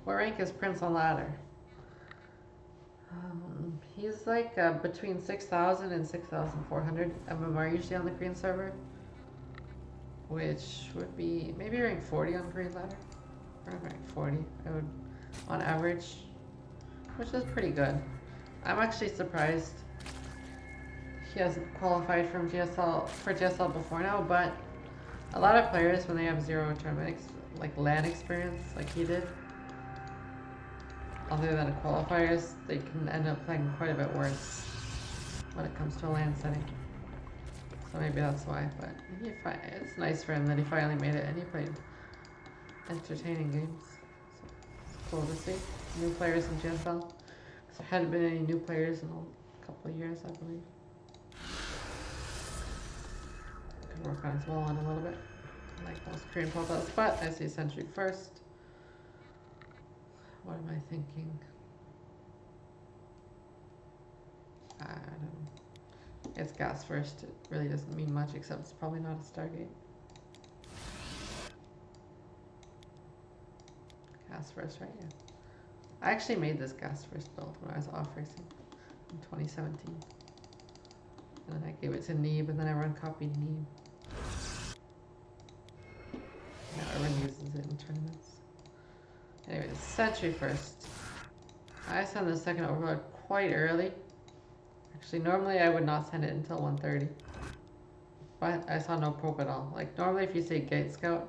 What rank is Prince on ladder? He's like between 6,000 and 6,400 MMR usually on the Korean server, which would be maybe rank 40 on Korean ladder. Around rank 40, I would, on average, which is pretty good. I'm actually surprised he hasn't qualified from GSL for GSL before now, but a lot of players when they have zero tournament like LAN experience, like he did, other than qualifiers, they can end up playing quite a bit worse when it comes to a LAN setting. So maybe that's why, but it's nice for him that he finally made it and he played entertaining games. So it's cool to see new players in GSL. There hadn't been any new players in a couple of years, I believe. Could work on his wall on a little bit, like most Korean profiles, but I see Sentry first. What am I thinking? I don't know. It's gas first. It really doesn't mean much, except it's probably not a Stargate. Gas first, right? Yeah. I actually made this gas first build when I was off racing in 2017. And then I gave it to Neeb, and then everyone copied Neeb. Now everyone uses it in tournaments. Anyways, Sentry first. I send the second overload quite early. Actually, normally I would not send it until 1:30. But I saw no probe at all. Like, normally if you say Gate Scout,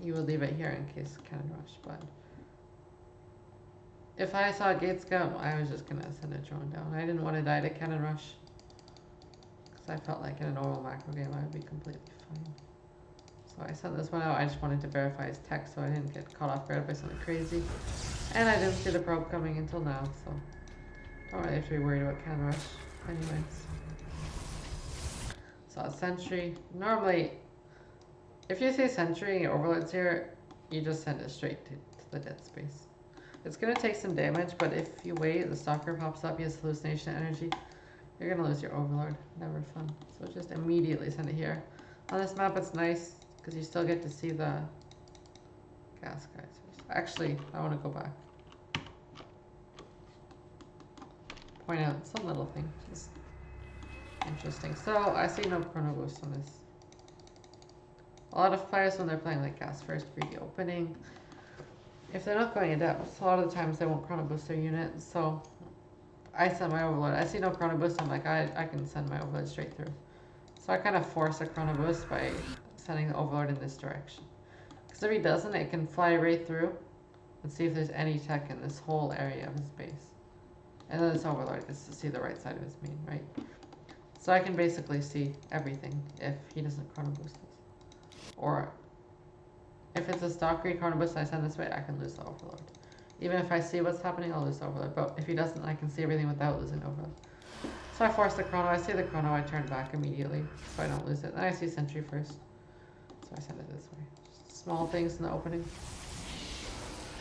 you would leave it here in case Cannon Rush, but if I saw Gate Scout, I was just gonna send a drone down. I didn't want to die to Cannon Rush, because I felt like in a normal macro game I would be completely fine. So I sent this one out. I just wanted to verify his tech so I didn't get caught off guard by something crazy. And I didn't see the probe coming until now, so don't really have to be worried about Cannon Rush anyways. So Sentry. Normally, if you say Sentry and your overload's here, you just send it straight to the dead space. It's going to take some damage, but if you wait, the stalker pops up, he has hallucination energy, you're going to lose your overlord. Never fun. So just immediately send it here. On this map, it's nice because you still get to see the gas guys. Actually, I want to go back. Point out some little thing. Just interesting. So I see no chrono boost on this. A lot of players, when they're playing like gas first pre-opening, if they're not going in depth, a lot of the times they won't chrono boost their unit. So I send my overload. I see no chrono boost. I'm like, I can send my overload straight through. So I kind of force a chrono boost by sending the overload in this direction. Because if he doesn't, it can fly right through and see if there's any tech in this whole area of his base. And then this overload gets to see the right side of his main, right? So I can basically see everything if he doesn't chrono boost this. Or if it's a stalker chrono boost and I send this way, I can lose the overload. Even if I see what's happening, I'll lose the overload. But if he doesn't, I can see everything without losing overload. So I force the chrono. I see the chrono, I turn back immediately so I don't lose it. Then I see Sentry first. So I send it this way. Just small things in the opening.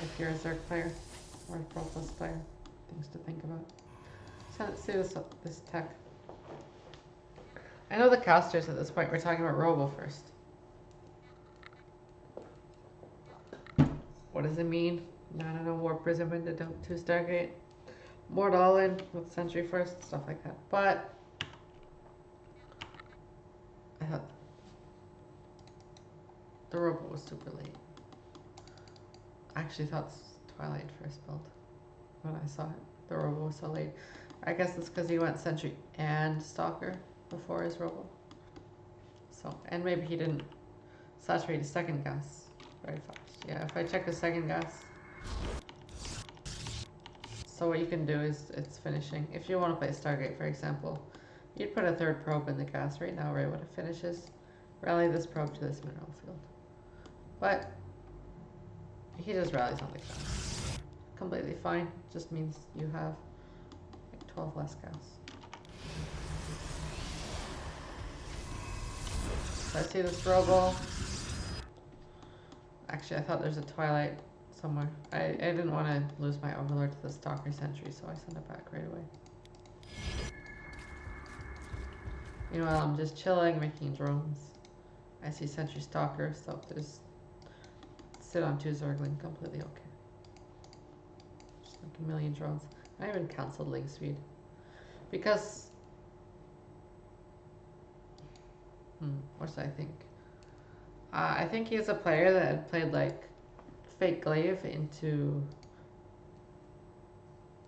If you're a Zerg player or a Pro Plus player, things to think about. See this tech. I know the casters at this point. We're talking about Robo first. What does it mean? I don't know. Warp Prism into 2 Stargate. Mort all in with Sentry first, stuff like that. But I thought the Robo was super late. I actually thought Twilight first built when I saw it. The Robo was so late. I guess it's because he went Sentry and Stalker before his Robo. So, and maybe he didn't saturate his second gas very fast. Yeah, if I check the second gas. So what you can do is, it's finishing. If you want to play Stargate, for example, you'd put a third probe in the gas right now, right when it finishes. Rally this probe to this mineral field. But he just rallies on the gas. Completely fine. Just means you have like 12 less gas. So I see this Robo. Actually, I thought there's a Twilight somewhere. I didn't want to lose my overlord to the Stalker Sentry, so I sent it back right away. Meanwhile, I'm just chilling, making drones. I see Sentry Stalker, so there's sit on 2 Zergling, completely okay. a million drones. I even cancelled link speed. Because, what did I think? I think he's a player that had played like fake glaive into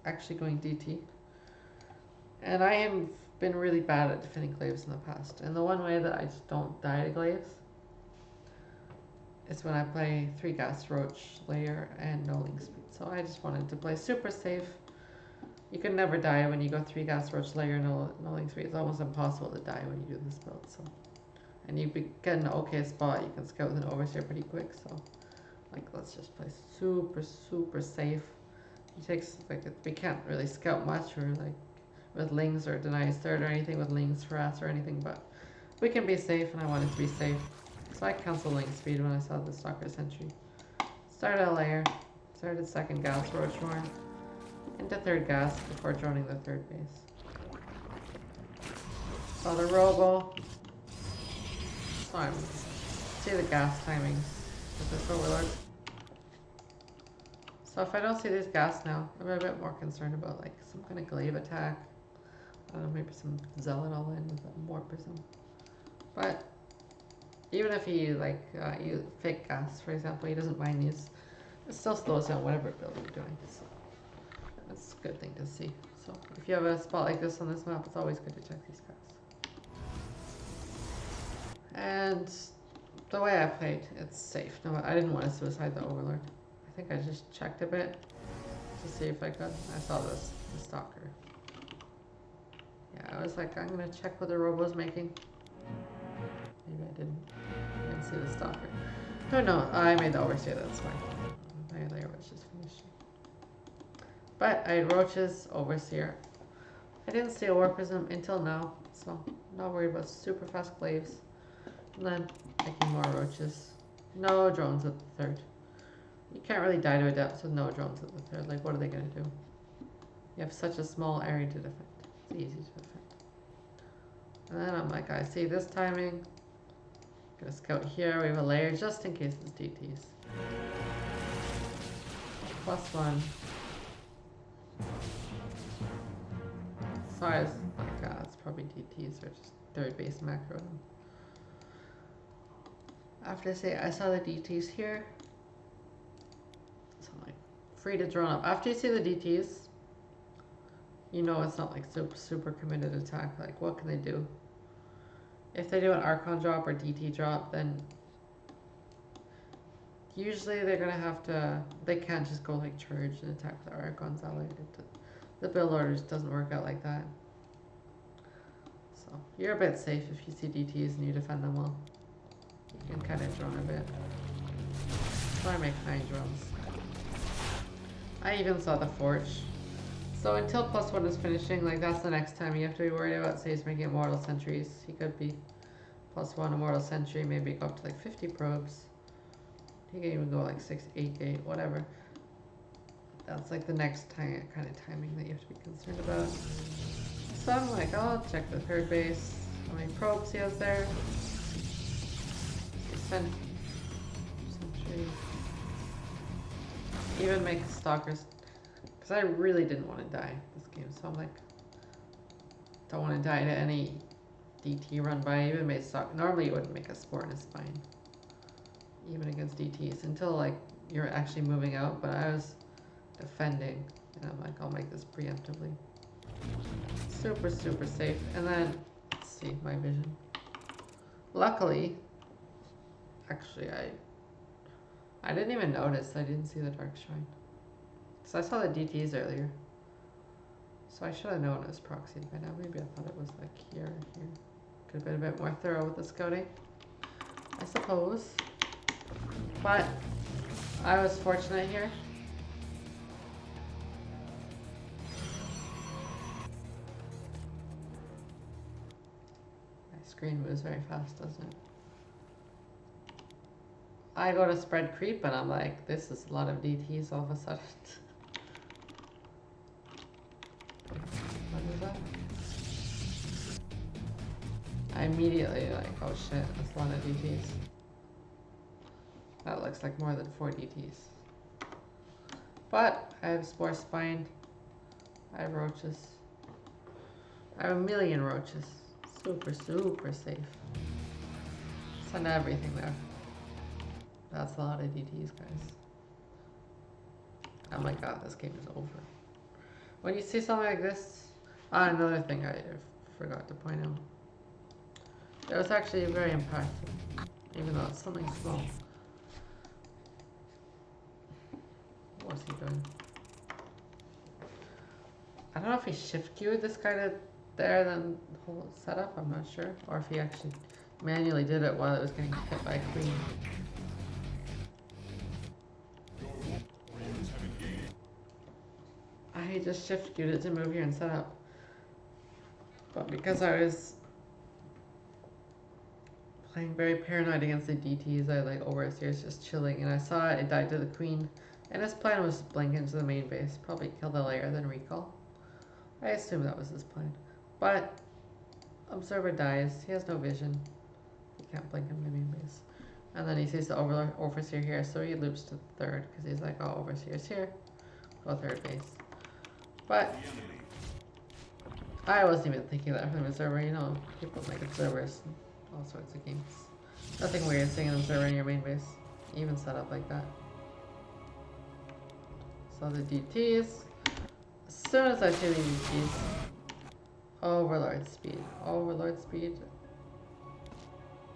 actually going DT. And I have been really bad at defending glaives in the past. And the one way that I just don't die to glaives is when I play 3 gas roach layer and no link speed. So I just wanted to play super safe. You can never die when you go 3 gas roach layer, no link speed. It's almost impossible to die when you do this build. So, and you get an okay spot, you can scout with an overseer pretty quick. So, like, let's just play super safe. He takes like we can't really scout much or like with lings or denies third or anything with lings for us or anything, but we can be safe, and I wanted to be safe. So I canceled link speed when I saw the stalker sentry. Started a layer, started second gas roach more, into third gas before joining the third base. Saw the robo. So I'm see the gas timings with this overlord. So if I don't see these gas now, I'm a bit more concerned about like some kind of glaive attack. I don't know, maybe some zealot all in with a morphism. But even if he like you fake gas, for example, he doesn't mind these. It still slows down whatever build you're doing. So that's a good thing to see. So if you have a spot like this on this map, it's always good to check these gas. And the way I played, it's safe. No, I didn't want to suicide the overlord. I think I just checked a bit to see if I could. I saw the stalker. Yeah, I was like, I'm gonna check what the robo's making. Maybe I didn't see the stalker. No, I made the overseer, that's fine. My layer was just finished. But I had roaches, overseer. I didn't see a warpism until now, so I'm not worried about super fast glaives. And then making more roaches. No drones at the third. You can't really die to adepts with no drones at the third. Like, what are they gonna do? You have such a small area to defend. It's easy to defend. And then I'm like, I see this timing. Gonna scout here. We have a layer just in case it's DTs. +1. Sorry, it's like, it's probably DTs or just third base macro. After I saw the DTs here. So I'm like, free to drone up. After you see the DTs, you know it's not like super committed attack. Like, what can they do? If they do an Archon drop or DT drop, then usually they're gonna have to. They can't just go like charge and attack the Archon's ally. The build orders doesn't work out like that. So you're a bit safe if you see DTs and you defend them well. You can kind of drone a bit. So I make 9 drones. I even saw the forge. So until +1 is finishing, like that's the next time you have to be worried about. Say he's making immortal sentries. He could be +1 immortal sentry, maybe go up to like 50 probes. He can even go like 6, 8 gate, whatever. That's like the next kind of timing that you have to be concerned about. So I'm like, I'll check the third base. How many probes he has there? Sentry. Even make stalkers. Because I really didn't want to die this game, so I'm like, don't want to die to any DT run by. I even made stock. Normally you wouldn't make a spore in a spine, even against DTs, until like you're actually moving out. But I was defending, and I'm like, I'll make this preemptively. Super safe. And then, let's see, my vision. Luckily, actually I didn't even notice I didn't see the Dark Shrine. So I saw the DTs earlier. So I should have known it was proxied by now. Maybe I thought it was like here or here. Could have been a bit more thorough with the scouting, I suppose. But I was fortunate here. My screen moves very fast, doesn't it? I go to spread creep and I'm like, this is a lot of DTs all of a sudden. What is that? I immediately like, oh shit, that's a lot of DTs. That looks like more than 4 DTs. But I have spore spine. I have roaches. I have a million roaches. Super, super safe. Send everything there. That's a lot of DTs, guys. Oh my god, this game is over. When you see something like this, another thing I forgot to point out. It was actually very impactful, even though it's something small. What's he doing? I don't know if he shift queued this guy to there then the whole setup, I'm not sure. Or if he actually manually did it while it was getting hit by a queen. I just shift queued it to move here and set up. But because I was playing very paranoid against the DTs, I like overseers just chilling, and I saw it died to the queen. And his plan was to blink into the main base, probably kill the layer, then recall. I assume that was his plan. But observer dies, he has no vision. He can't blink in the main base. And then he sees the overseer here, so he loops to third, because he's like, oh, overseer's here. Go third base. But I wasn't even thinking that from the observer, you know, people make observers in all sorts of games. Nothing weird seeing an observer in your main base, even set up like that. So the DTs, as soon as I see the DTs, overlord speed,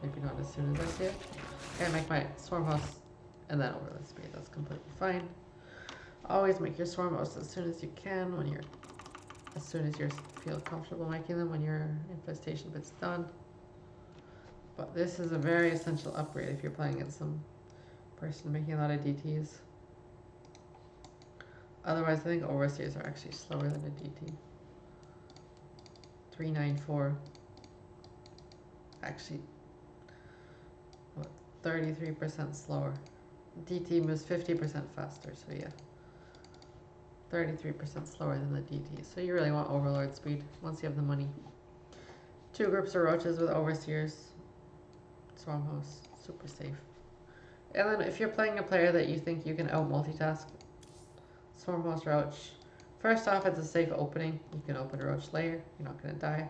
maybe not as soon as I see it. Okay, I make my swarm house and then overlord speed, that's completely fine. Always make your swarm house as soon as you can as soon as you feel comfortable making them when your infestation bit's done. But this is a very essential upgrade if you're playing against some person making a lot of DTs. Otherwise, I think overseers are actually slower than a DT. 394. Actually, what, 33% slower. DT moves 50% faster, so yeah. 33% slower than the DT. So you really want overlord speed once you have the money. 2 groups of roaches with overseers. Swarm house, super safe. And then if you're playing a player that you think you can out multitask, Swarm host roach. First off, it's a safe opening. You can open a roach layer. You're not going to die.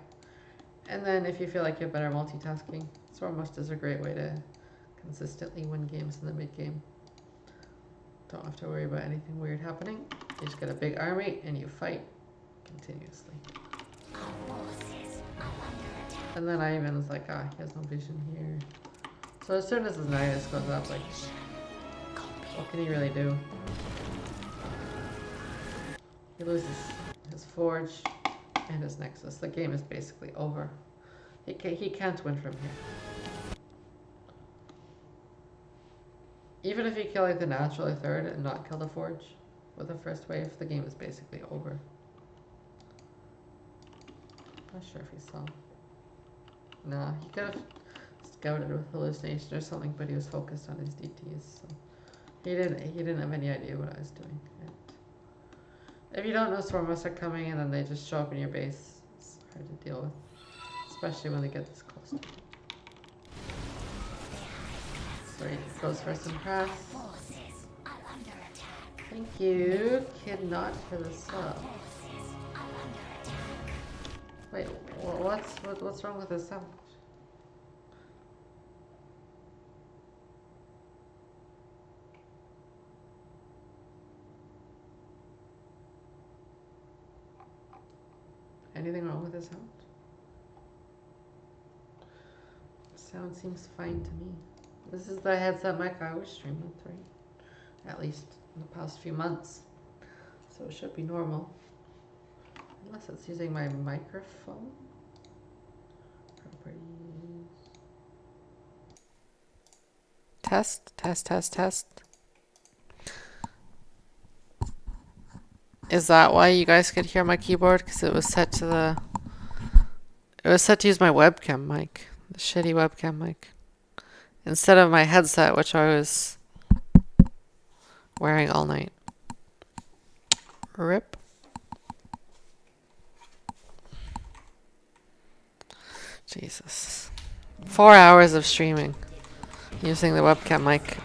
And then if you feel like you're better multitasking, Swarm host is a great way to consistently win games in the mid game. Don't have to worry about anything weird happening. You just get a big army and you fight continuously. And then I even was like, he has no vision here. So as soon as his Nidus goes up, like, what can he really do? He loses his Forge and his Nexus. The game is basically over. He can't win from here. Even if you kill like the natural third and not kill the Forge with the first wave, the game is basically over. Not sure if he saw. Nah, he could have scouted with hallucination or something, but he was focused on his DTs, so he didn't have any idea what I was doing. And if you don't know Swarmos are coming and then they just show up in your base, it's hard to deal with, especially when they get this close to you. So he goes for some press. Thank you, Kid Not, for the sub. Wait, what's wrong with this sound? Anything wrong with the sound? Sound seems fine to me. This is the headset mic I always stream with, right? At least in the past few months. So it should be normal. Unless it's using my microphone. Properties. Test. Is that why you guys could hear my keyboard? Because it was set to use my webcam mic. The shitty webcam mic. Instead of my headset, which I was wearing all night. RIP. Jesus. 4 hours of streaming using the webcam mic.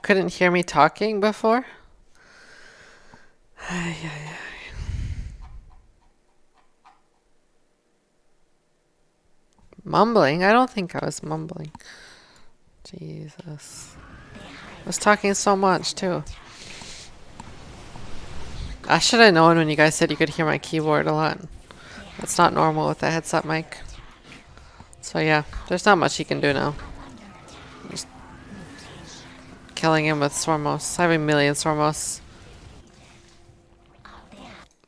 couldn't hear me talking before? Mumbling? I don't think I was mumbling. Jesus. I was talking so much too. I should have known when you guys said you could hear my keyboard a lot. That's not normal with the headset mic. So yeah, there's not much he can do now. Just killing him with Sormos. I have a million Sormos. I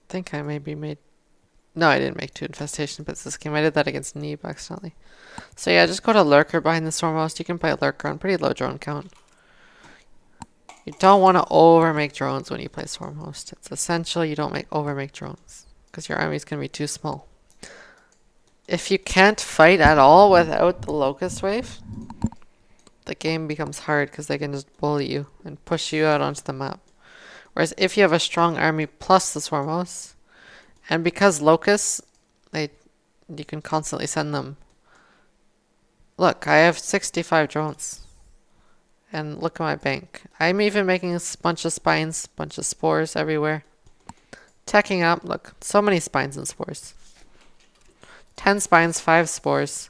think I maybe made... No, I didn't make 2 infestation bits this game. I did that against Neeb accidentally. So yeah, just go to Lurker behind the Sormos. You can play Lurker on pretty low drone count. You don't want to over-make drones when you play Stormhost. It's essential you don't over-make drones, because your army's going to be too small. If you can't fight at all without the Locust Wave, the game becomes hard because they can just bully you and push you out onto the map. Whereas if you have a strong army plus the Stormhost, and because Locusts, you can constantly send them. Look, I have 65 drones. And look at my bank. I'm even making a bunch of spines, bunch of spores everywhere. Teching up. Look, so many spines and spores. 10 spines, 5 spores.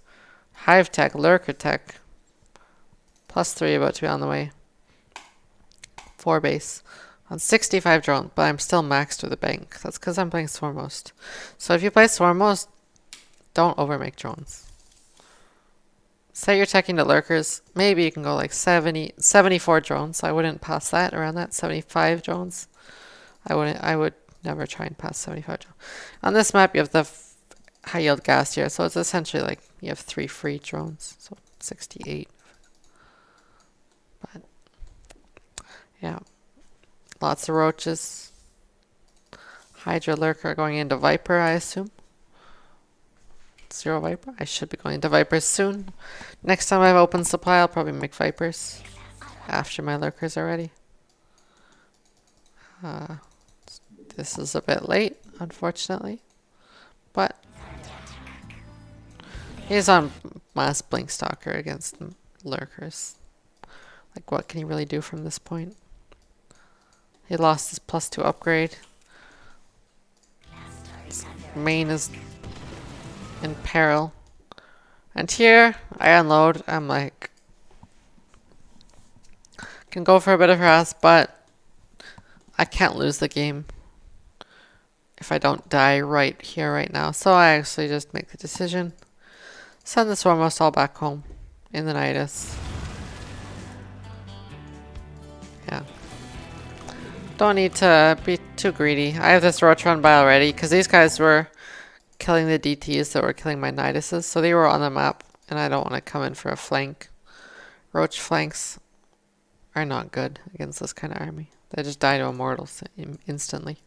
Hive tech, lurker tech. +3 about to be on the way. 4 base. On 65 drones, but I'm still maxed with the bank. That's because I'm playing Swarmmost. So if you play Swarmmost, don't overmake drones. Say you're teching the lurkers, maybe you can go like 74 drones. I wouldn't pass that, around that, 75 drones. I would never try and pass 75 drones. On this map, you have the high yield gas here, so it's essentially like you have 3 free drones, so 68. But, yeah. Lots of roaches. Hydra lurker going into Viper, I assume. 0 Viper. I should be going into Vipers soon. Next time I have open supply, I'll probably make Vipers after my lurkers are ready. This is a bit late, unfortunately, but he's on mass blink stalker against lurkers. Like, what can he really do from this point? He lost his +2 upgrade. His main is in peril. And here, I unload. I'm like, can go for a bit of harass, but I can't lose the game if I don't die right here, right now. So I actually just make the decision. Send the Swarmmost all back home in the Nidus. Yeah. Don't need to be too greedy. I have this roach run by already, because these guys were killing the DTs that were killing my Niduses, so they were on the map, and I don't want to come in for a flank. Roach flanks are not good against this kind of army. They just die to immortals instantly.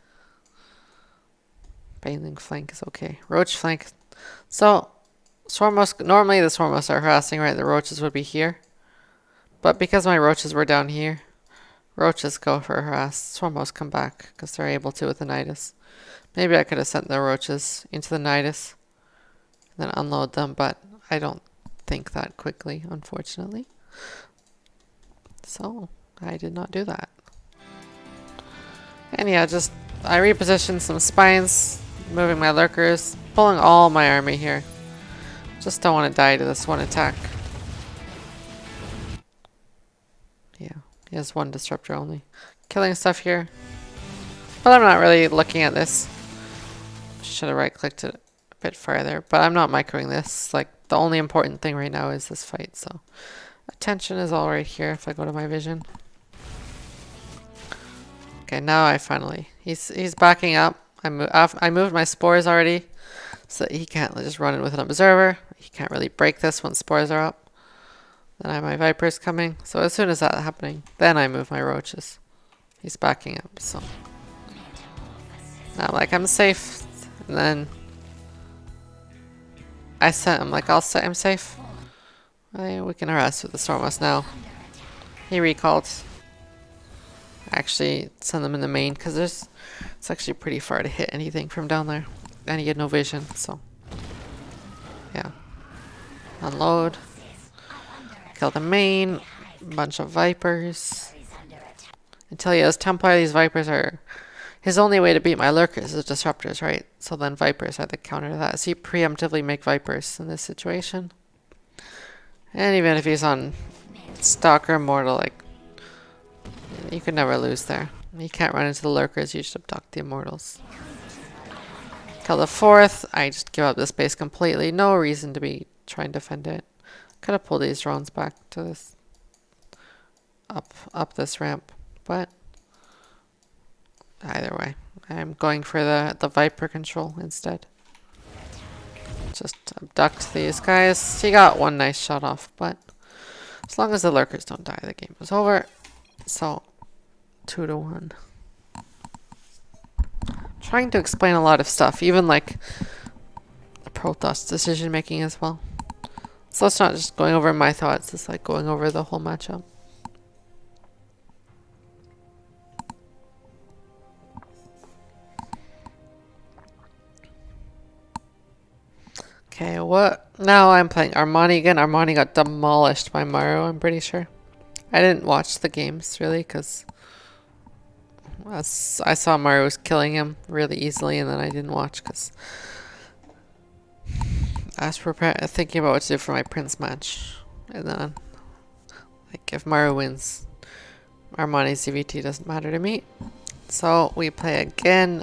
Baneling flank is okay. Roach flank. So, Swarmmost, normally the Swarmmost are harassing, right? The roaches would be here. But because my roaches were down here, roaches go for harass. Swarmmost come back, because they're able to with the Nidus. Maybe I could have sent the roaches into the Nidus and then unload them, but I don't think that quickly, unfortunately. So, I did not do that. And yeah, just, I repositioned some spines, moving my lurkers, pulling all my army here. Just don't want to die to this one attack. Yeah, he has 1 disruptor only. Killing stuff here. But I'm not really looking at this. Should have right-clicked it a bit farther, but I'm not microing this. Like, the only important thing right now is this fight, so attention is all right here if I go to my vision. Okay, now I finally... He's backing up. I moved my spores already, so he can't just run in with an observer. He can't really break this when spores are up. Then I have my vipers coming, so as soon as that's happening, then I move my roaches. He's backing up, so... Now, like, I'm safe. And then I'm like, I'll set him safe. We can harass with the Stormhost now. He recalled. Actually, send them in the main, because it's actually pretty far to hit anything from down there. And he had no vision, so. Yeah. Unload. Kill the main. Bunch of vipers. Until he has Templar, these Vipers are his only way to beat my Lurkers is Disruptors, right? So then Vipers are the counter to that. So he preemptively make Vipers in this situation. And even if he's on Stalker Mortal, like, you could never lose there. You can't run into the Lurkers, you just abduct the Immortals. Kill the 4th, I just give up this base completely. No reason to be trying to defend it. Could have pulled these drones back to this, up this ramp, but either way, I'm going for the Viper control instead. Just abduct these guys. He got one nice shot off, but as long as the Lurkers don't die, the game is over. So, 2-1. Trying to explain a lot of stuff, even like the Protoss decision making as well. So it's not just going over my thoughts, it's like going over the whole matchup. Okay, what? Now I'm playing Armani again. Armani got demolished by Mario, I'm pretty sure. I didn't watch the games, really, because I saw Mario was killing him really easily, and then I didn't watch, because I was thinking about what to do for my Prince match. And then, like, if Mario wins, Armani's CVT doesn't matter to me. So, we play again.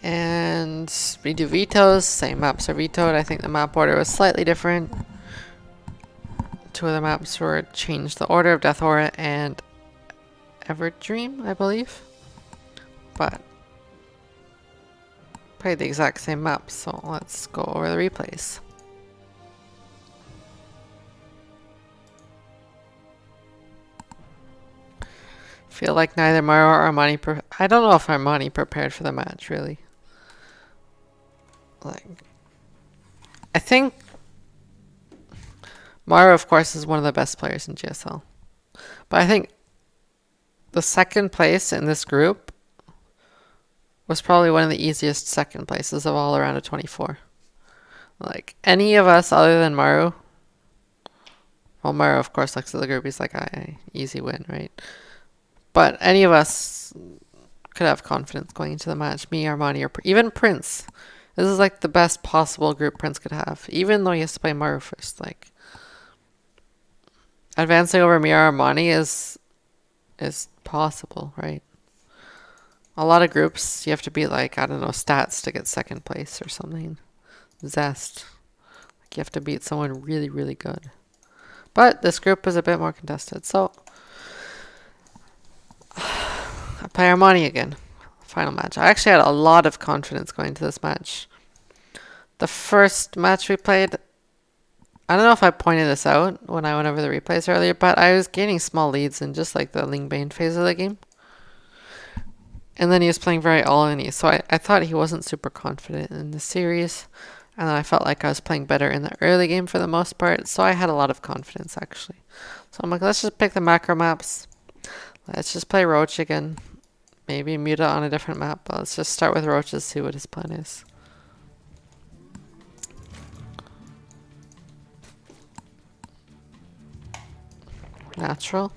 And we do vetoes. Same maps are vetoed. I think the map order was slightly different. 2 of the maps were changed, the Order of Death Aura and Everdream, I believe. But played the exact same map, so let's go over the replays. Feel like neither Mario or Armani I don't know if Armani prepared for the match, really. Like, I think Mario, of course, is one of the best players in GSL. But I think the second place in this group was probably one of the easiest second places of all around a 24. Like, any of us other than Mario, well, Mario, of course, looks at the group, he's like, easy win, right? But any of us could have confidence going into the match. Me, Armani, or even Prince. This is like the best possible group Prince could have, even though he has to play Mario first. Like, advancing over me or Armani is possible, right? A lot of groups, you have to be like, I don't know, stats to get second place or something. Zest. Like, you have to beat someone really, really good. But this group is a bit more contested, so I play Armani again. Final match. I actually had a lot of confidence going into this match. The first match we played, I don't know if I pointed this out when I went over the replays earlier, but I was gaining small leads in just like the Lingbane phase of the game. And then he was playing very all-in-y, so I thought he wasn't super confident in the series. And then I felt like I was playing better in the early game for the most part, so I had a lot of confidence actually. So I'm like, let's just pick the macro maps. Let's just play Roach again. Maybe Muta on a different map, but let's just start with Roach and see what his plan is. Natural.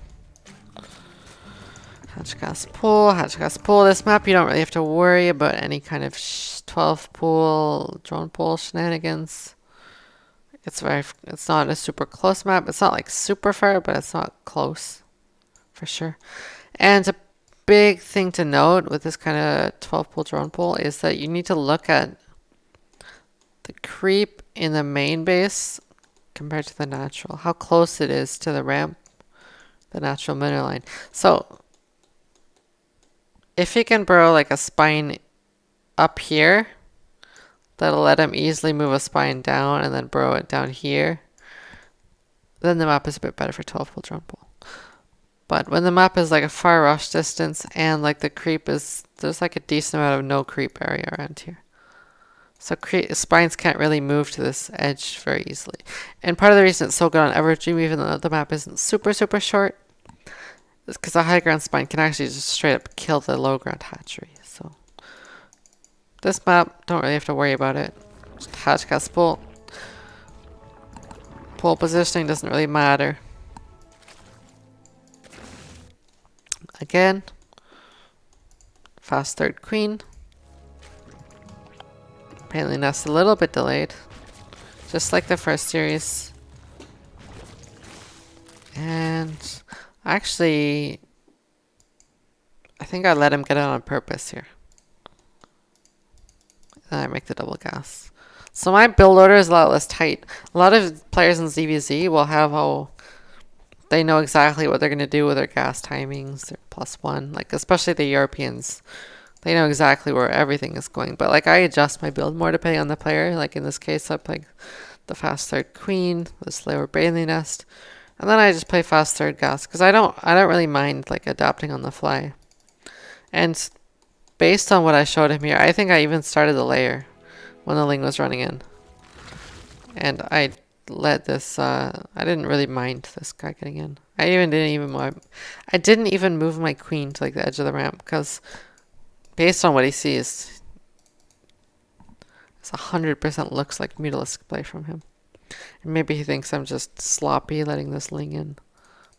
Hatchcast pool. This map you don't really have to worry about any kind of 12 pool, drone pool shenanigans. It's not a super close map. It's not like super far, but it's not close for sure. And a big thing to note with this kind of 12 pool drone pool is that you need to look at the creep in the main base compared to the natural. How close it is to the ramp, the natural mineral line. So if he can burrow like a spine up here, that'll let him easily move a spine down and then burrow it down here. Then the map is a bit better for 12 pool drone pool. But when the map is like a far rush distance and like the creep is, there's like a decent amount of no creep area around here. So spines can't really move to this edge very easily. And part of the reason it's so good on Everdream, even though the map isn't super, super short, is because the high ground spine can actually just straight up kill the low ground hatchery. So this map, don't really have to worry about it. Just hatchcast pool. Pool positioning doesn't really matter. again. Fast third queen. Apparently that's a little bit delayed. Just like the first series. And actually, I think I let him get it on purpose here. And I make the double gas. So my build order is a lot less tight. A lot of players in ZVZ will have how they know exactly what they're going to do with their gas timings, their +1, like especially the Europeans. They know exactly where everything is going. But like I adjust my build more depending on the player. Like in this case, I play the fast third queen, the slower Bailey nest, and then I just play fast third gas because I don't really mind like adapting on the fly. And based on what I showed him here, I think I even started the layer when the Ling was running in. And I let this, I didn't really mind this guy getting in. I didn't even move my queen to like the edge of the ramp because based on what he sees, it's 100% looks like mutalisc play from him. And maybe he thinks I'm just sloppy letting this Ling in.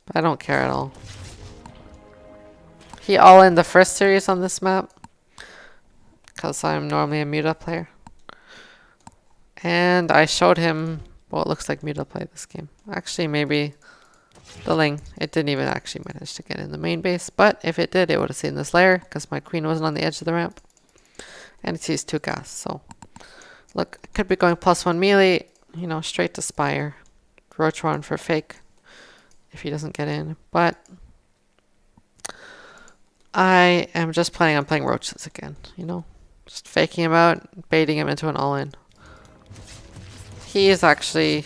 But I don't care at all. He all in the first series on this map because I'm normally a muta player. And I showed him what looks like muta play this game. Actually, maybe the Ling. It didn't even actually manage to get in the main base. But if it did, it would have seen this layer because my queen wasn't on the edge of the ramp. And it sees 2 gas. So look, it could be going +1 melee, you know, straight to Spire. Roach run for fake if he doesn't get in. But I am just planning on playing roaches again, you know. Just faking him out, baiting him into an all-in. He is actually...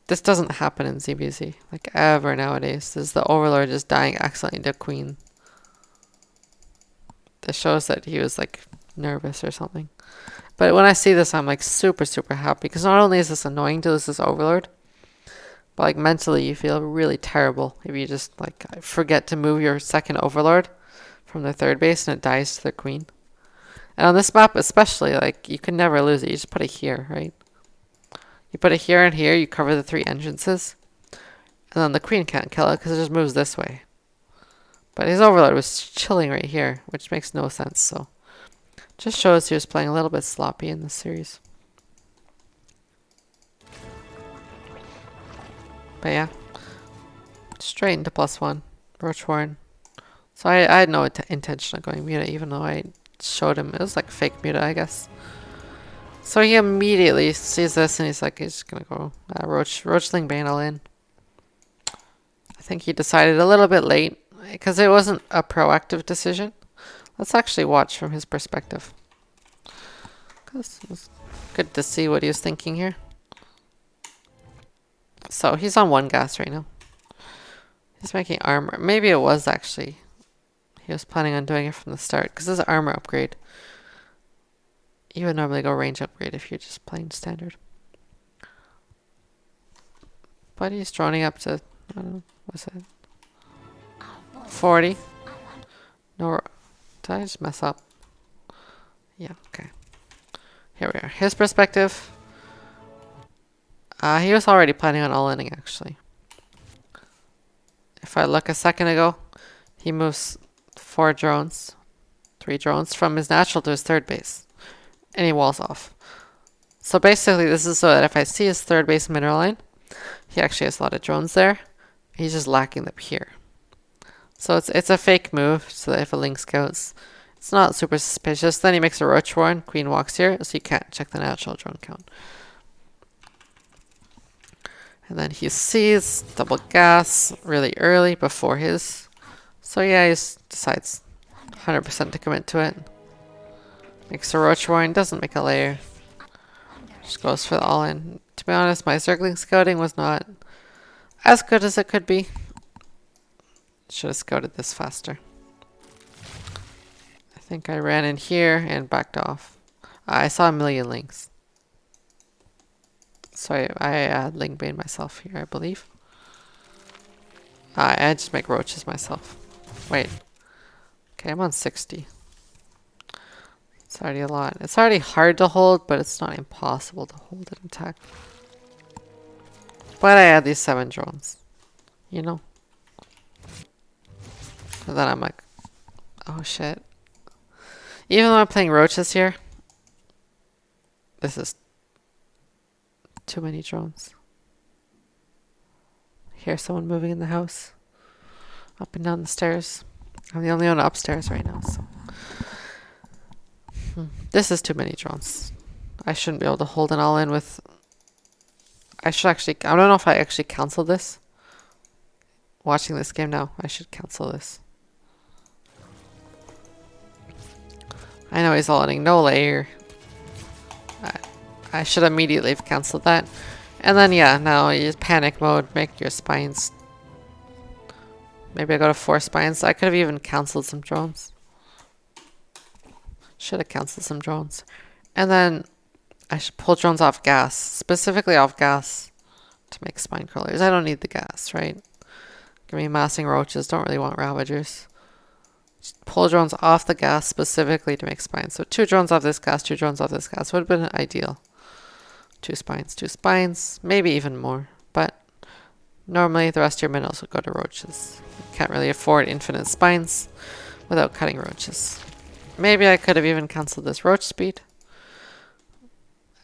This doesn't happen in ZBZ, like ever nowadays. This is the Overlord just dying accidentally to Queen. This shows that he was like nervous or something. But when I see this, I'm like super, super happy. Because not only is this annoying to lose this Overlord, but like mentally you feel really terrible if you just like forget to move your second Overlord from the third base and it dies to the Queen. And on this map especially, like you can never lose it. You just put it here, right? You put it here and here, you cover the 3 entrances. And then the Queen can't kill it because it just moves this way. But his Overlord was chilling right here, which makes no sense, so. Just shows he was playing a little bit sloppy in this series. But yeah. Straight into +1. Roach Warren. So I had no intention of going muta, even though I showed him. It was like fake muta, I guess. So he immediately sees this and he's like, he's just gonna go Roachling Bane all in. I think he decided a little bit late because it wasn't a proactive decision. Let's actually watch from his perspective. Because it's good to see what he was thinking here. So he's on 1 gas right now. He's making armor. Maybe it was actually. He was planning on doing it from the start because this is an armor upgrade. You would normally go range upgrade if you're just playing standard. But he's droning up to, I don't know, what's it? 40. No, did I just mess up? Yeah, okay. Here we are. His perspective. He was already planning on all-inning actually. If I look a second ago, he moves 4 drones, 3 drones from his natural to his third base. And he walls off. So basically this is so that if I see his third base mineral line, he actually has a lot of drones there. He's just lacking them here. So it's a fake move so that if a Ling scouts, it's not super suspicious. Then he makes a Roach Warren, Queen walks here, so you can't check the natural drone count. And then he sees double gas really early before his. So yeah, he decides 100% to commit to it. Makes a Roach Warren, doesn't make a layer. Just goes for the all-in. To be honest, my Zergling scouting was not as good as it could be. Should have scouted this faster. I think I ran in here and backed off. I saw a million Lings. So I Ling Bane myself here, I believe. I just make roaches myself. Wait. Okay, I'm on 60. It's already a lot. It's already hard to hold, but it's not impossible to hold it intact. But I add these 7 drones. You know? And then I'm like, oh shit. Even though I'm playing roaches here, this is too many drones. Hear someone moving in the house. Up and down the stairs. I'm the only one upstairs right now, so. This is too many drones. I shouldn't be able to hold it all in with... I should actually... I don't know if I actually cancel this. Watching this game now, I should cancel this. I know he's letting no layer. I should immediately have canceled that. And then, yeah, now you use panic mode, make your spines. Maybe I go to 4 spines. I could have even canceled some drones. Should have canceled some drones. And then I should pull drones off gas. Specifically off gas to make spine crawlers. I don't need the gas, right? Give me massing roaches. Don't really want ravagers. Just pull drones off the gas specifically to make spines. So 2 drones off this gas, 2 drones off this gas. Would have been ideal. 2 spines. Maybe even more. But normally the rest of your minerals would go to roaches. You can't really afford infinite spines without cutting roaches. Maybe I could have even cancelled this roach speed.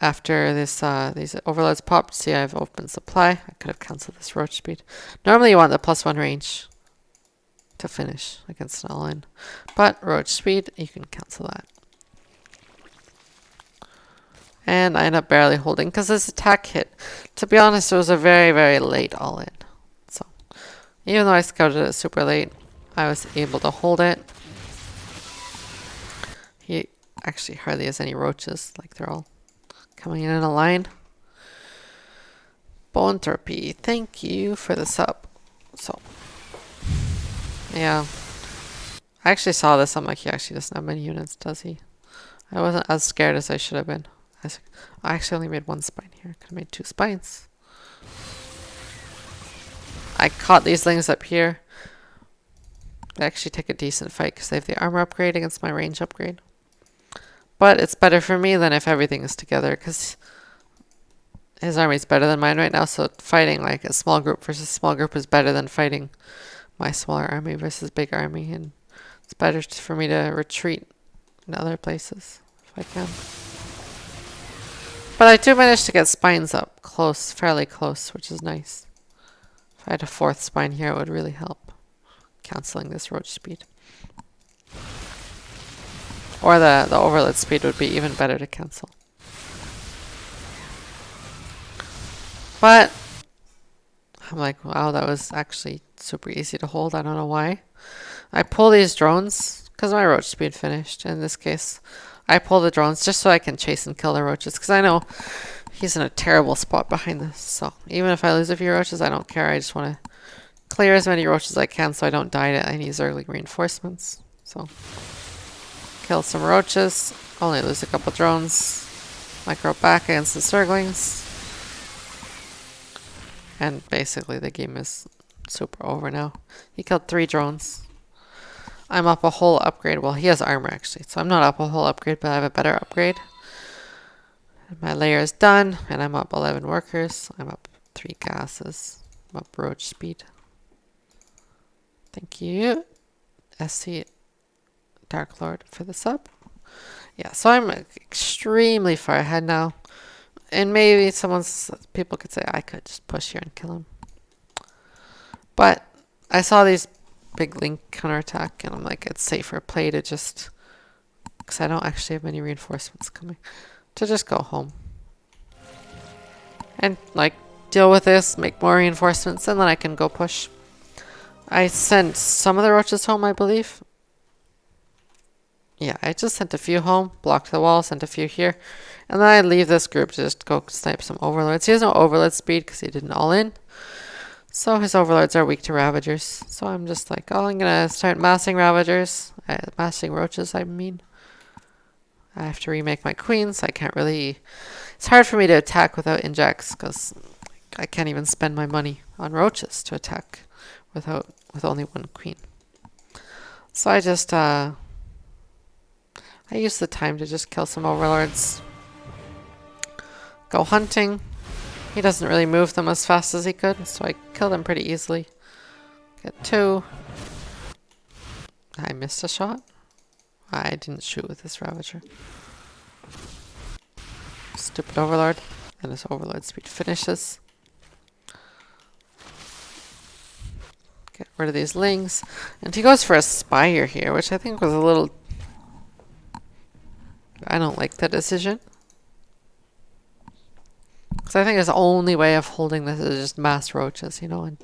After this, these overloads popped, see I have open supply. I could have cancelled this roach speed. Normally you want the +1 range to finish against an all-in. But roach speed, you can cancel that. And I end up barely holding because this attack hit. To be honest, it was a very, very late all-in. So even though I scouted it super late, I was able to hold it. He actually hardly has any roaches, like they're all coming in a line. Bone Therapy, thank you for the sub. So, yeah. I actually saw this, I'm like, he actually doesn't have many units, does he? I wasn't as scared as I should have been. I actually only made 1 spine here. Could have made 2 spines. I caught these things up here. They actually take a decent fight because they have the armor upgrade against my range upgrade. But it's better for me than if everything is together because his army's better than mine right now. So fighting like a small group versus small group is better than fighting my smaller army versus big army. And it's better for me to retreat in other places if I can. But I do manage to get spines up close, fairly close, which is nice. If I had a 4th spine here, it would really help. Cancelling this roach speed. Or the overload speed would be even better to cancel. But I'm like, wow, that was actually super easy to hold. I don't know why. I pull these drones because my roach speed finished. In this case, I pull the drones just so I can chase and kill the roaches because I know he's in a terrible spot behind this. So even if I lose a few roaches, I don't care. I just want to clear as many roaches as I can so I don't die to any Zerg reinforcements. So kill some roaches, only lose a couple drones, micro back against the Zerglings. And basically the game is super over now. He killed 3 drones. I'm up a whole upgrade. Well, he has armor actually, so I'm not up a whole upgrade, but I have a better upgrade. My layer is done, and I'm up 11 workers. I'm up 3 gases. I'm up roach speed. Thank you, SC Dark Lord, for the sub. Yeah, so I'm extremely far ahead now. And maybe people could say I could just push here and kill him. But I saw these big link counterattack, and I'm like, it's safer play to just, because I don't actually have many reinforcements coming, to just go home. And like, deal with this, make more reinforcements, and then I can go push. I sent some of the roaches home, I believe. Yeah, I just sent a few home, blocked the wall, sent a few here. And then I leave this group to just go snipe some overlords. He has no overload speed because he didn't all in. So his overlords are weak to ravagers. So I'm just like, oh, I'm going to start massing ravagers. Massing roaches, I mean. I have to remake my queens. I can't really... It's hard for me to attack without injects because I can't even spend my money on roaches to attack with only 1 queen. So I just... I use the time to just kill some overlords. Go hunting. He doesn't really move them as fast as he could, so I kill them pretty easily. Get 2. I missed a shot. I didn't shoot with this Ravager. Stupid Overlord. And his Overlord speed finishes. Get rid of these Lings. And he goes for a Spire here, which I think was a little... I don't like that decision. Because I think his only way of holding this is just mass roaches, you know, and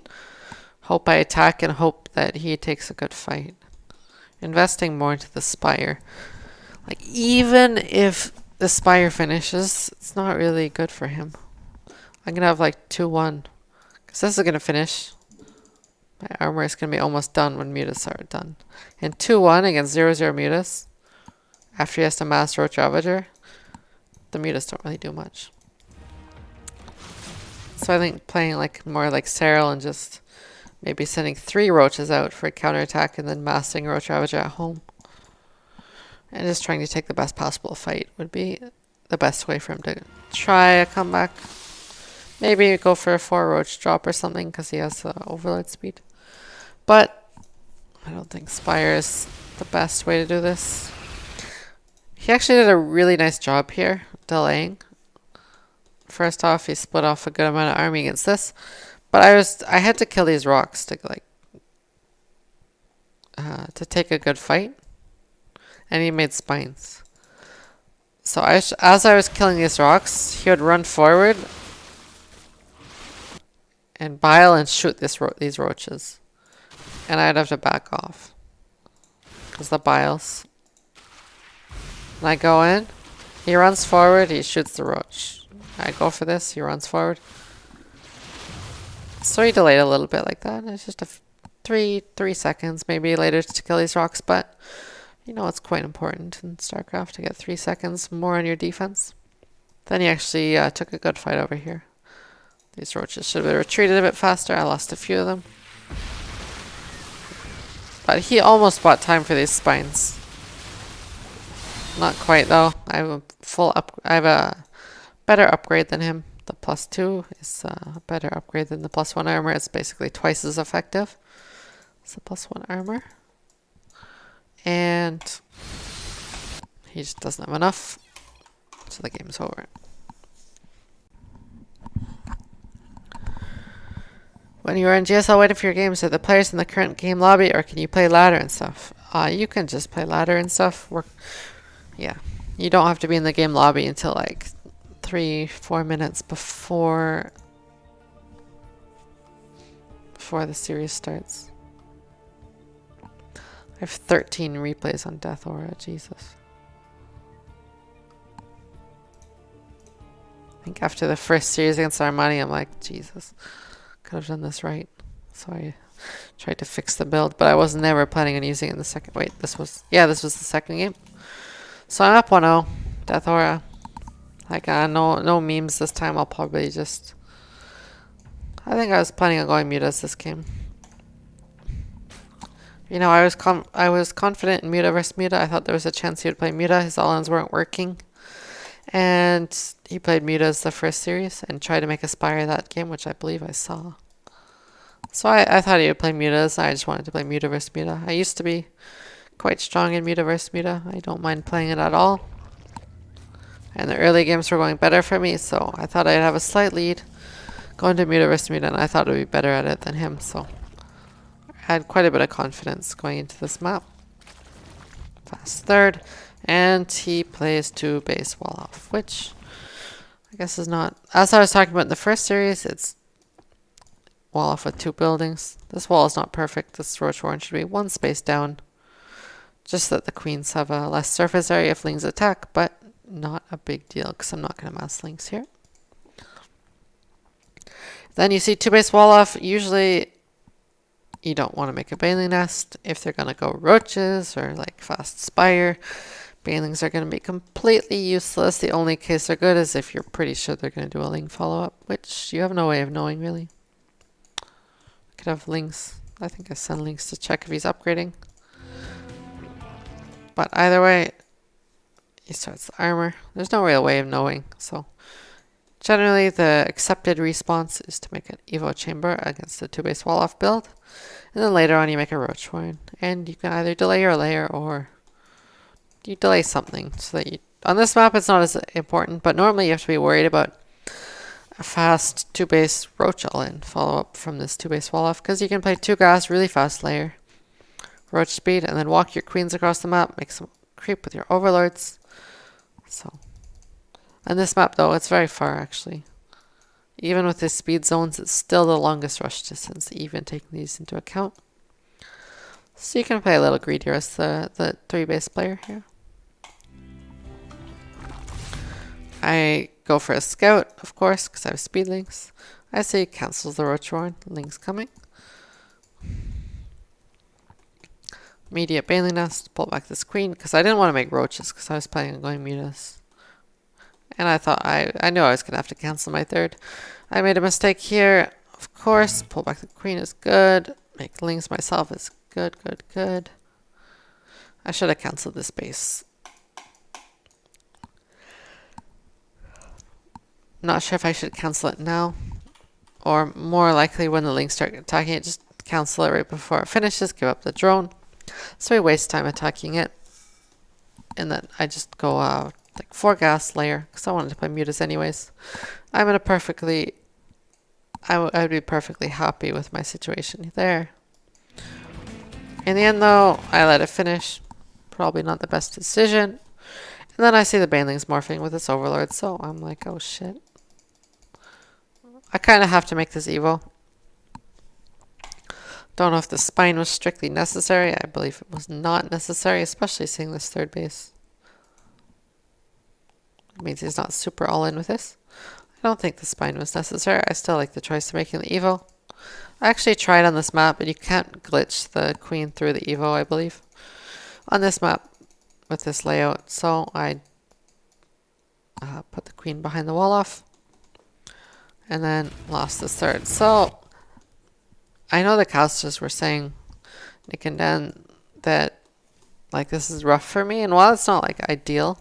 hope I attack and hope that he takes a good fight. Investing more into the Spire. Like, even if the Spire finishes, it's not really good for him. I'm going to have like 2-1. Because this is going to finish. My armor is going to be almost done when mutas are done. And 2-1 against 0-0 mutas. After he has to mass roach Ravager. The mutas don't really do much. So I think playing like more like Cyril and just maybe sending 3 roaches out for a counterattack and then massing roach Ravager at home. And just trying to take the best possible fight would be the best way for him to try a comeback. Maybe go for a 4 roach drop or something because he has overload speed. But I don't think Spire is the best way to do this. He actually did a really nice job here, delaying. First off, he split off a good amount of army against this. But I had to kill these rocks to to take a good fight. And he made spines. So as I was killing these rocks, he would run forward and bile and shoot these roaches. And I'd have to back off. Because the biles. And I go in, he runs forward, he shoots the roach. I go for this, he runs forward. So he delayed a little bit like that. It's just a 3 seconds maybe later to kill these rocks, but you know it's quite important in StarCraft to get 3 seconds more on your defense. Then he actually took a good fight over here. These roaches should have retreated a bit faster. I lost a few of them. But he almost bought time for these spines. Not quite though. I have a better upgrade than him. The +2 is a better upgrade than the +1 armor. It's basically twice as effective. It's the +1 armor. And he just doesn't have enough. So the game's over. When you are in GSL waiting for your games, are the players in the current game lobby or can you play ladder and stuff? You can just play ladder and stuff. Yeah. You don't have to be in the game lobby until like 3-4 minutes before the series starts. I have 13 replays on Death Aura, Jesus. I think after the first series against Armani, I'm like, Jesus, could have done this right. So I tried to fix the build, but I was never planning on using it in the second. Wait, this was the second game. So I'm up 1-0, Death Aura. Like, no memes this time. I'll probably just... I think I was planning on going mutas this game. You know, I was confident in muta versus muta. I thought there was a chance he would play muta. His all-ins weren't working. And he played mutas the first series and tried to make a Spire that game, which I believe I saw. So I thought he would play mutas. I just wanted to play muta versus muta. I used to be quite strong in muta versus muta. I don't mind playing it at all. And the early games were going better for me, so I thought I'd have a slight lead going to muta versus muta, and I thought I'd be better at it than him, so I had quite a bit of confidence going into this map. Fast third, and he plays 2 base wall off, which I guess is not... As I was talking about in the first series, it's wall off with 2 buildings. This wall is not perfect. This roach warren should be 1 space down. Just that the queens have a less surface area if lings attack, but not a big deal because I'm not going to mass links here. Then you see 2 base wall off. Usually you don't want to make a baneling nest if they're going to go roaches or like fast spire. Banelings are going to be completely useless. The only case they're good is if you're pretty sure they're going to do a ling follow-up, which you have no way of knowing really. I could have links. I think I send links to check if he's upgrading. But either way, he starts the armor. There's no real way of knowing, so Generally, the accepted response is to make an Evo chamber against the 2-base wall-off build. And then later on you make a roach one. And you can either delay your layer or you delay something so that you... On this map it's not as important, but normally you have to be worried about a fast 2-base roach all-in follow-up from this 2-base wall-off, because you can play 2 gas, really fast layer, roach speed, and then walk your queens across the map, make some creep with your overlords. So, on this map though, it's very far actually. Even with the speed zones, it's still the longest rush distance, even taking these into account. So you can play a little greedier as the 3-base player here. I go for a scout, of course, because I have speed links. I say cancels the roach warren, links coming. Immediate bailing nest, pull back this queen, because I didn't want to make roaches, because I was planning on going mutas. And I thought, I knew I was going to have to cancel my third. I made a mistake here, of course. Pull back the queen is good. Make links myself is good, good, good. I should have canceled this base. Not sure if I should cancel it now, or more likely when the links start attacking it, just cancel it right before it finishes, give up the drone. So we waste time attacking it. And then I just go like 4 gas layer, because I wanted to play mutas anyways. I'm in a perfectly... I would be perfectly happy with my situation there. In the end though, I let it finish. Probably not the best decision. And then I see the banelings morphing with its overlord, so I'm like, oh shit. I kind of have to make this Evo. Don't know if the spine was strictly necessary. I believe it was not necessary, especially seeing this 3rd base. It means he's not super all in with this. I don't think the spine was necessary. I still like the choice of making the Evo. I actually tried on this map, but you can't glitch the queen through the Evo, I believe, on this map with this layout. So I put the queen behind the wall off and then lost the 3rd. So I know the casters were saying, Nick and Dan, that like this is rough for me, and while it's not like ideal,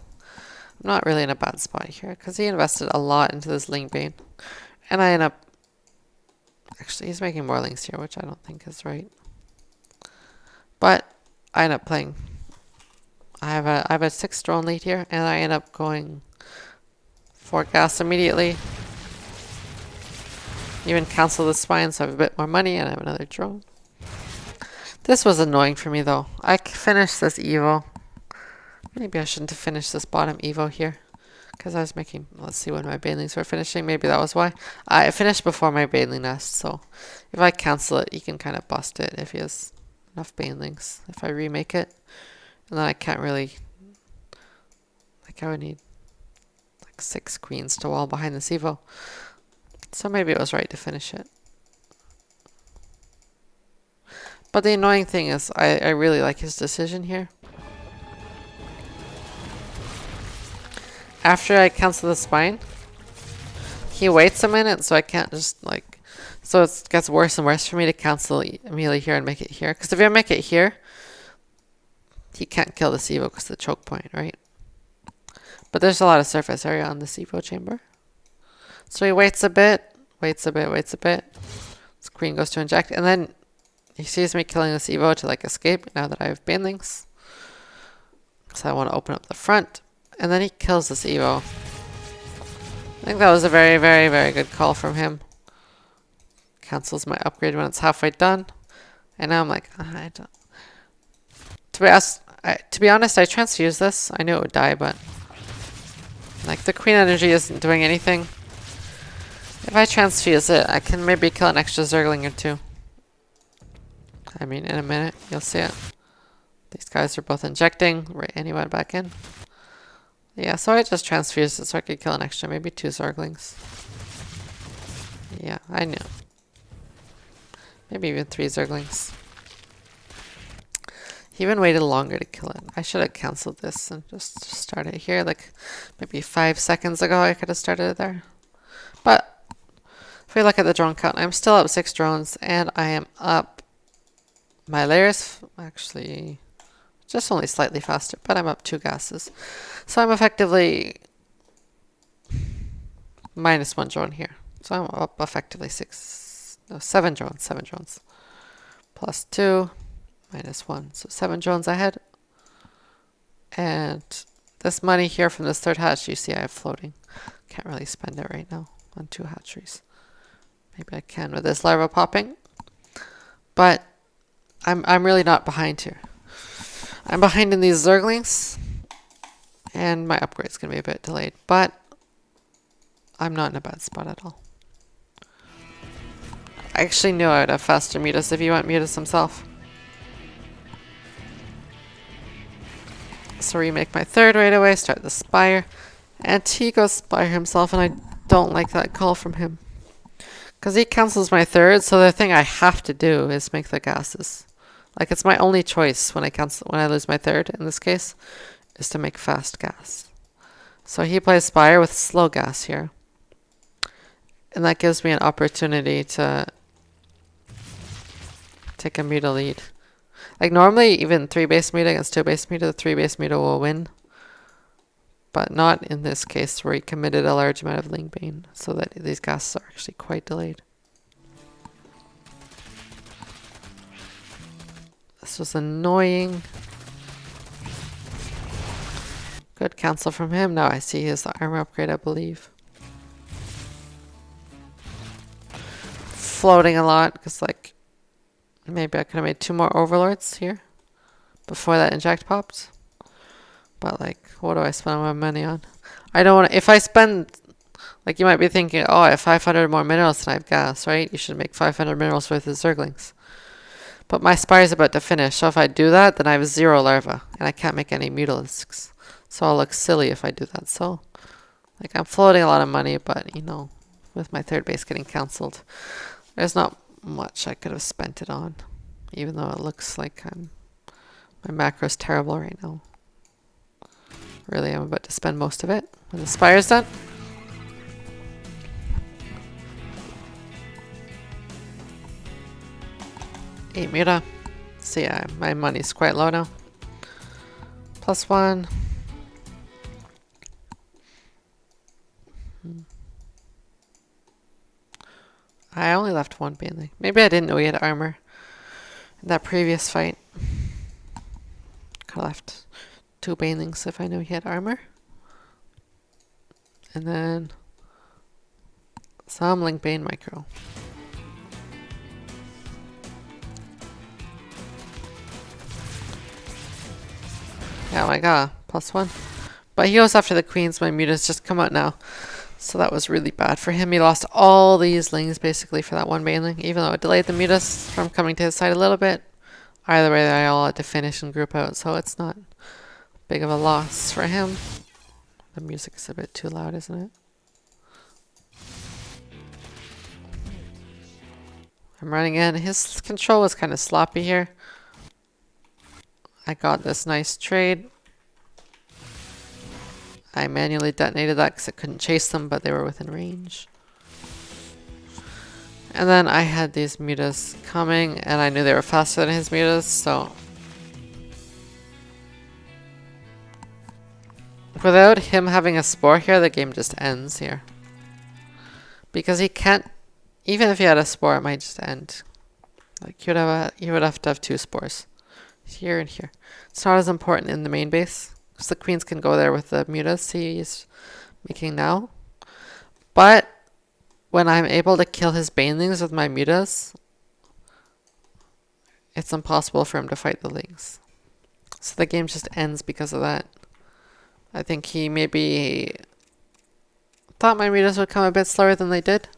I'm not really in a bad spot here because he invested a lot into this link bait, and I end up actually he's making more links here, which I don't think is right. But I end up playing. I have a 6 drone lead here, and I end up going 4 gas immediately. Even cancel the spine, so I have a bit more money, and I have another drone. This was annoying for me though. I finished this Evo. Maybe I shouldn't have finished this bottom Evo here, because I was making, let's see when my banelings were finishing, maybe that was why. I finished before my baneling nest, so if I cancel it, you can kind of bust it if he has enough banelings. If I remake it, and then I can't really, like I would need like 6 queens to wall behind this Evo. So maybe it was right to finish it. But the annoying thing is, I really like his decision here. After I cancel the spine, he waits a minute, so I can't just like... So it gets worse and worse for me to cancel immediately here and make it here. Because if I make it here, he can't kill this Evo because of the choke point, right? But there's a lot of surface area on this Evo chamber. So he waits a bit, waits a bit, waits a bit. His queen goes to inject, and then he sees me killing this Evo to like escape now that I have banelings. So I want to open up the front. And then he kills this Evo. I think that was a very, very, very good call from him. Cancels my upgrade when it's halfway done. And now I'm like, I don't... To be honest, I transfused this. I knew it would die, but... like, the queen energy isn't doing anything. If I transfuse it, I can maybe kill an extra Zergling or 2. I mean, in a minute, you'll see it. These guys are both injecting. Right, and he went back in. Yeah, so I just transfused it so I could kill an extra, maybe 2 Zerglings. Yeah, I knew. Maybe even 3 Zerglings. He even waited longer to kill it. I should have cancelled this and just started here. Like, maybe 5 seconds ago I could have started it there. But, if we look at the drone count, I'm still up 6 drones, and I am up... my layers, actually... just only slightly faster, but I'm up 2 gases. So I'm effectively -1 drone here. So I'm up effectively 7 drones. 7 drones. +2, -1. So 7 drones ahead. And this money here from this third hatch, you see I have floating. Can't really spend it right now on 2 hatcheries. Maybe I can with this larva popping. But I'm really not behind here. I'm behind in these Zerglings. And my upgrade's going to be a bit delayed. But I'm not in a bad spot at all. I actually knew I would have faster mutas if he went mutas himself. So remake my third right away, start the Spire. And he goes Spire himself, and I don't like that call from him. Because he cancels my third, so the thing I have to do is make the gases. Like, it's my only choice when I lose my third, in this case, is to make fast gas. So he plays Spire with slow gas here. And that gives me an opportunity to take a muta lead. Like, normally, even 3 base muta against 2 base muta, the 3 base muta will win. But not in this case where he committed a large amount of Ling Bane, so that these gases are actually quite delayed. This was annoying. Good cancel from him. Now I see his armor upgrade, I believe. Floating a lot, because like, maybe I could have made 2 more overlords here before that inject popped. But like, what do I spend my money on? I don't want to, if I spend, like you might be thinking, oh, I have 500 more minerals than I have gas, right? You should make 500 minerals worth of Zerglings. But my Spire is about to finish, so if I do that, then I have 0 larva, and I can't make any mutalisks. So I'll look silly if I do that. So, like, I'm floating a lot of money, but, you know, with my third base getting cancelled, there's not much I could have spent it on, even though it looks like my macro's terrible right now. Really, I'm about to spend most of it when the Spire's done. Eight muta. So yeah, my money's quite low now. +1. I only left 1 Baneling. Maybe I didn't know he had armor in that previous fight. Could have left 2 Banelings if I knew he had armor. And then some Ling Bane micro. Oh my god, +1. But he goes after the queens. My mutas just come out now. So that was really bad for him. He lost all these lings basically for that 1 Baneling, even though it delayed the mutas from coming to his side a little bit. Either way, they all had to finish and group out, so it's not big of a loss for him. The music is a bit too loud, isn't it? I'm running in. His control was kind of sloppy here. I got this nice trade. I manually detonated that because I couldn't chase them, but they were within range. And then I had these mutas coming, and I knew they were faster than his mutas, so without him having a spore here, the game just ends here. Because he can't, even if he had a spore, it might just end. Like, he would have to have 2 spores. Here and here. It's not as important in the main base, because the queens can go there with the mutas he's making now. But when I'm able to kill his banelings with my mutas, it's impossible for him to fight the lings. So the game just ends because of that. I think he maybe thought my mutas would come a bit slower than they did.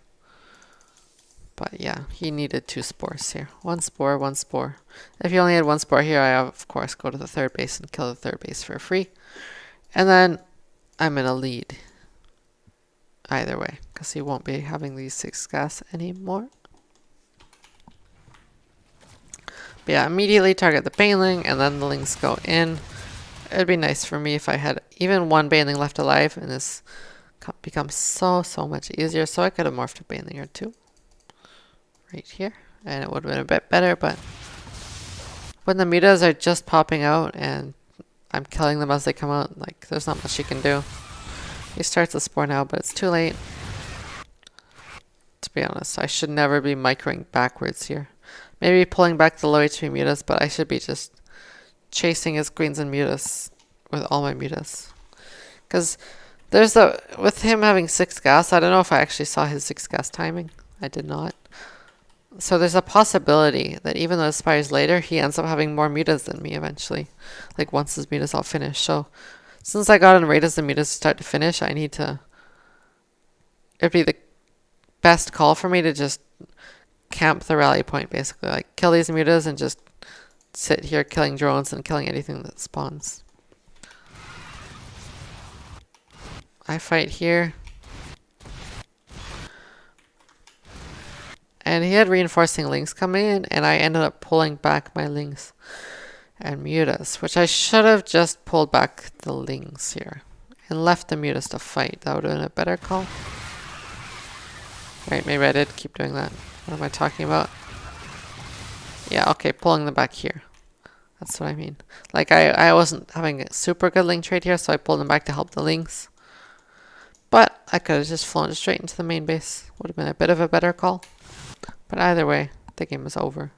But yeah, he needed 2 spores here. 1 spore, 1 spore. If he only had 1 spore here, I of course go to the third base and kill the third base for free. And then I'm in a lead. Either way, because he won't be having these 6 gas anymore. But yeah, immediately target the Baneling, and then the lings go in. It would be nice for me if I had even 1 Baneling left alive, and this becomes so much easier. So I could have morphed a Baneling or 2. Right here, and it would have been a bit better, but when the mutas are just popping out and I'm killing them as they come out, like, there's not much you can do. He starts a spore now, but it's too late. To be honest, I should never be microing backwards here. Maybe pulling back the low HP mutas, but I should be just chasing his queens and mutas with all my mutas. Because there's with him having 6 gas, I don't know if I actually saw his 6 gas timing. I did not. So there's a possibility that even though it expires later, he ends up having more mutas than me eventually. Like once his mutas all finish. So since I got in rate as the mutas start to finish, I need to... It'd be the best call for me to just camp the rally point basically. Like kill these mutas and just sit here killing drones and killing anything that spawns. I fight here. And he had reinforcing links coming in, and I ended up pulling back my links and mutas, which I should have just pulled back the links here and left the mutas to fight. That would have been a better call. Right, maybe I did keep doing that. What am I talking about? Yeah, okay, pulling them back here. That's what I mean. Like, I wasn't having a super good link trade here, so I pulled them back to help the links. But I could have just flown straight into the main base. Would have been a bit of a better call. But either way, the game is over.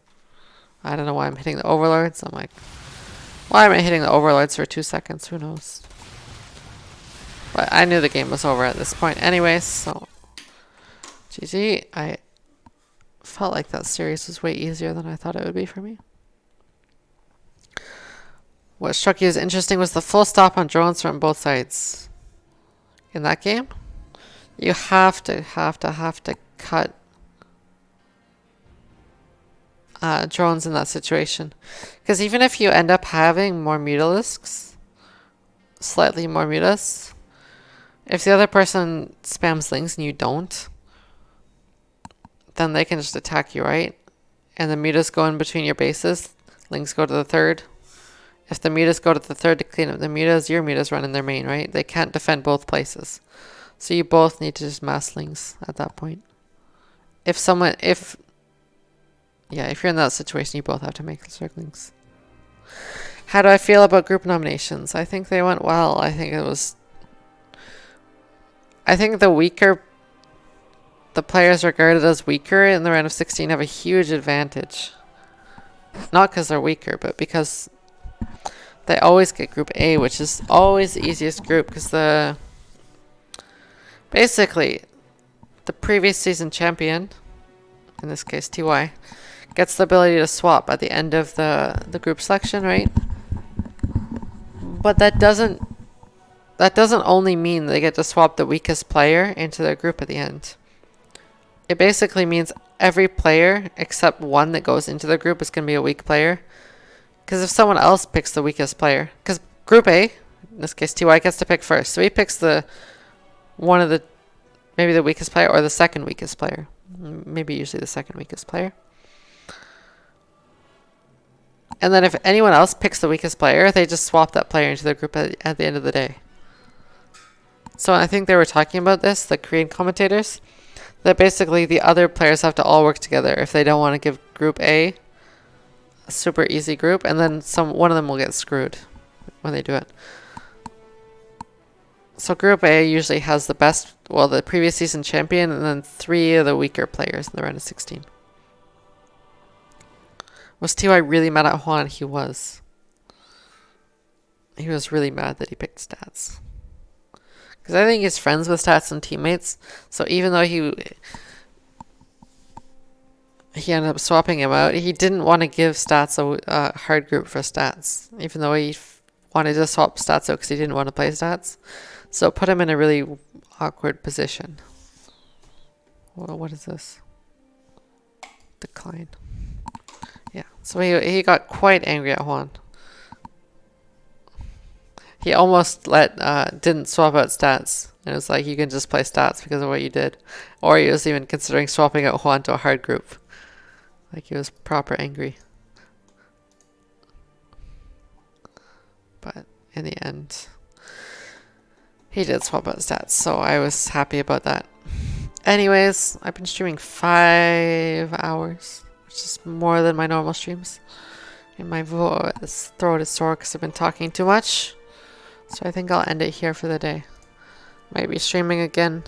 I don't know why I'm hitting the overlords. I'm like, why am I hitting the overlords for 2 seconds? Who knows? But I knew the game was over at this point anyways, so... GG. I felt like that series was way easier than I thought it would be for me. What struck you as interesting was the full stop on drones from both sides. In that game, you have to cut drones in that situation. Because even if you end up having more mutalisks, slightly more mutas, if the other person spams links and you don't, then they can just attack you, right? And the mutas go in between your bases, links go to the third. If the mutas go to the third to clean up the mutas, your mutas run in their main, right? They can't defend both places. So you both need to just mass links at that point. If you're in that situation, you both have to make Zerg links. How do I feel about group nominations? I think they went well. I think the players regarded as weaker in the round of 16 have a huge advantage. Not because they're weaker, but because they always get Group A, which is always the easiest group, because basically the previous season champion, in this case TY, gets the ability to swap at the end of the group selection, right? But that doesn't only mean they get to swap the weakest player into their group at the end. It basically means every player except one that goes into the group is going to be a weak player. Because if someone else picks the weakest player, because Group A, in this case TY, gets to pick first. So he picks maybe the weakest player or the second weakest player. Maybe usually the second weakest player. And then if anyone else picks the weakest player, they just swap that player into their group at the end of the day. So I think they were talking about this, the Korean commentators, that basically the other players have to all work together if they don't want to give Group A a super easy group, and then one of them will get screwed when they do it. So Group A usually has the previous season champion, and then 3 of the weaker players in the round of 16. Was TY really mad at Juan? He was. He was really mad that he picked stats. Because I think he's friends with stats and teammates, so even though he ended up swapping him out, he didn't want to give stats a hard group for stats, even though he wanted to swap stats out because he didn't want to play stats. So it put him in a really awkward position. Well, what is this? Decline. Yeah, so he got quite angry at Juan. He almost didn't swap out stats. And it was like, you can just play stats because of what you did. Or he was even considering swapping out Juan to a hard group. Like, he was proper angry. But in the end, he did swap out stats. So I was happy about that. Anyways, I've been streaming 5 hours, which is more than my normal streams. And my throat is sore because I've been talking too much. So I think I'll end it here for the day. Might be streaming again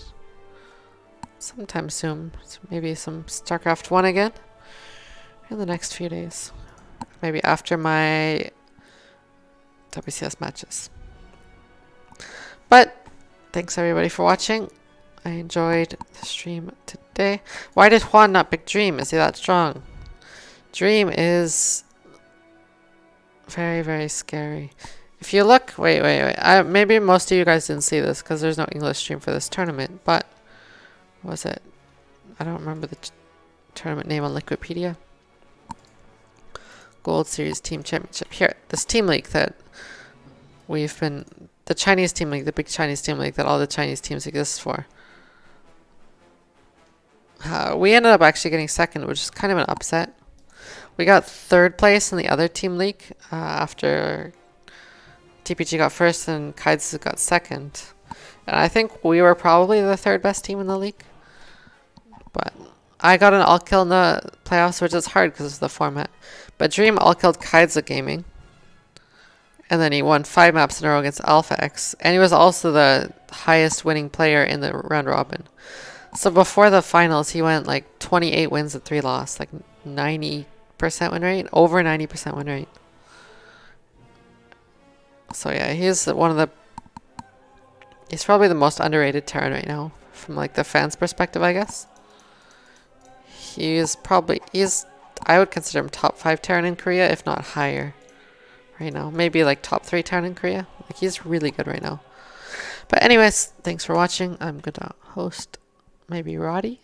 sometime soon. So maybe some StarCraft 1 again in the next few days. Maybe after my WCS matches. But thanks everybody for watching. I enjoyed the stream today. Why did Juan not pick Dream? Is he that strong? Dream is very, very scary. If you look, wait. Maybe most of you guys didn't see this because there's no English stream for this tournament. But what was it? I don't remember the tournament name on Liquipedia. Gold Series Team Championship. Here, this team league that we've been, the Chinese team league, the big Chinese team league that all the Chinese teams exist for. We ended up actually getting second, which is kind of an upset. We got third place in the other team league after TPG got first and Kai's got second. And I think we were probably the third best team in the league. But I got an all-kill in the playoffs, which is hard because of the format. But Dream all-killed Kaidza Gaming. And then he won 5 maps in a row against Alpha X. And he was also the highest winning player in the round robin. So before the finals, he went like 28 wins and 3 losses. Like 90% win rate. Over 90% win rate. So yeah, he's one of the... He's probably the most underrated Terran right now. From like the fans' perspective, I guess. He's probably... I would consider him top 5 Terran in Korea, if not higher. Right now. Maybe like top 3 Terran in Korea. Like he's really good right now. But anyways, thanks for watching. I'm gonna host maybe Roddy.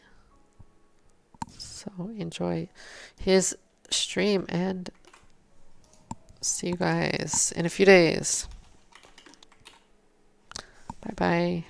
So enjoy his stream and see you guys in a few days. Bye bye.